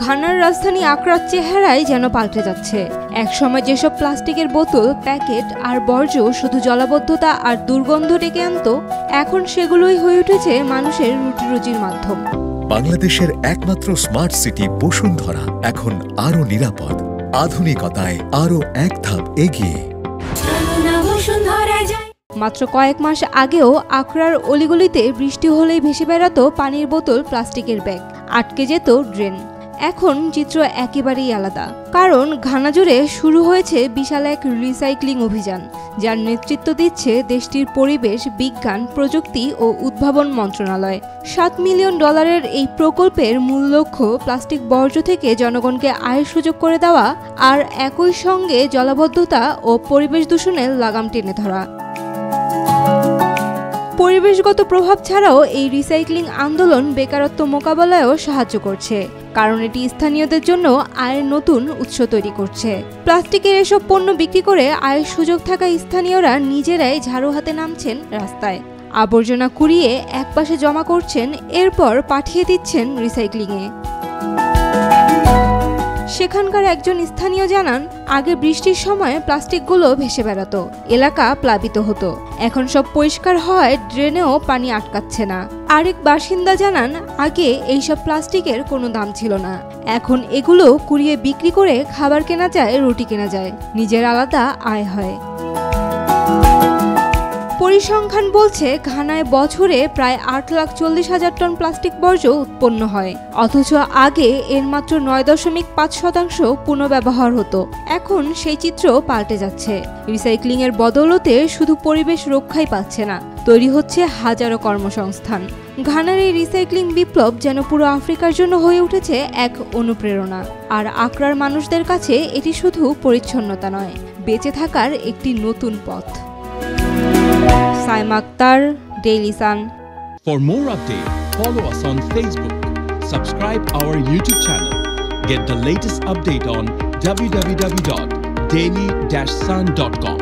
ঘানার রাজধানী আকরার চেহারাই যেন পাল্টে যাচ্ছে। একসময় যেসব প্লাস্টিকের বোতল, প্যাকেট আর বর্জ্য শুধু জলাবদ্ধতা আর দুর্গন্ধ ডেকে আনত, এখন সেগুলোই হয়ে উঠেছে মানুষের রুটিরুজির মাধ্যম। বাংলাদেশের একমাত্র স্মার্ট সিটি বসুন্ধরা এখন আরো নিরাপদ, আধুনিকতায় আরো এক ধাপ এগিয়ে। মাত্র কয়েক মাস আগেও আকরার অলিগলিতে বৃষ্টি হলেই ভেসে বেড়াতো পানির বোতল, প্লাস্টিকের ব্যাগ, আটকে যেত ড্রেন। এখন চিত্র একেবারেই আলাদা, কারণ ঘানা জুড়ে শুরু হয়েছে বিশাল এক রিসাইক্লিং অভিযান, যার নেতৃত্ব দিচ্ছে দেশটির পরিবেশ, বিজ্ঞান, প্রযুক্তি ও উদ্ভাবন মন্ত্রণালয়। $7 মিলিয়ন এই প্রকল্পের মূল লক্ষ্য প্লাস্টিক বর্জ্য থেকে জনগণকে আয়ের সুযোগ করে দেওয়া আর একই সঙ্গে জলাবদ্ধতা ও পরিবেশ দূষণের লাগাম টেনে ধরা। পরিবেশগত প্রভাব ছাড়াও এই রিসাইক্লিং আন্দোলন বেকারত্ব মোকাবেলায়ও সাহায্য করছে, কারণ এটি স্থানীয়দের জন্য আয়ের নতুন উৎস তৈরি করছে। প্লাস্টিকের এসব পণ্য বিক্রি করে আয়ের সুযোগ থাকা স্থানীয়রা নিজেরাই ঝাড়ু হাতে নামছেন রাস্তায়, আবর্জনা কুড়িয়ে একপাশে জমা করছেন, এরপর পাঠিয়ে দিচ্ছেন রিসাইক্লিংয়ে। সেখানকার একজন স্থানীয় জানান, আগে বৃষ্টির সময় প্লাস্টিকগুলো ভেসে বেড়াতো, এলাকা প্লাবিত হতো, এখন সব পরিষ্কার হওয়ায় ড্রেনেও পানি আটকাচ্ছে না। আরেক বাসিন্দা জানান, আগে এইসব প্লাস্টিকের কোনো দাম ছিল না, এখন এগুলো কুড়িয়ে বিক্রি করে খাবার কেনা যায়, রুটি কেনা যায়, নিজের আলাদা আয় হয়। পরিসংখ্যান বলছে ঘানায় বছরে প্রায় 8,40,000 টন প্লাস্টিক বর্জ্য উৎপন্ন হয়, অথচ আগে এর মাত্র 9.5% পুনর্ব্যবহার হতো। এখন সেই চিত্র পাল্টে যাচ্ছে। রিসাইক্লিং এর বদৌলতে শুধু পরিবেশ রক্ষাই পাচ্ছে না, তৈরি হচ্ছে হাজারো কর্মসংস্থান। ঘানার এই রিসাইক্লিং বিপ্লব যেন পুরো আফ্রিকার জন্য হয়ে উঠেছে এক অনুপ্রেরণা। আর আকরার মানুষদের কাছে এটি শুধু পরিচ্ছন্নতা নয়, বেঁচে থাকার একটি নতুন পথ। Saima Akter, Daily Sun. For more updates, follow us on Facebook, subscribe our YouTube channel, get the latest update on www.daily-sun.com.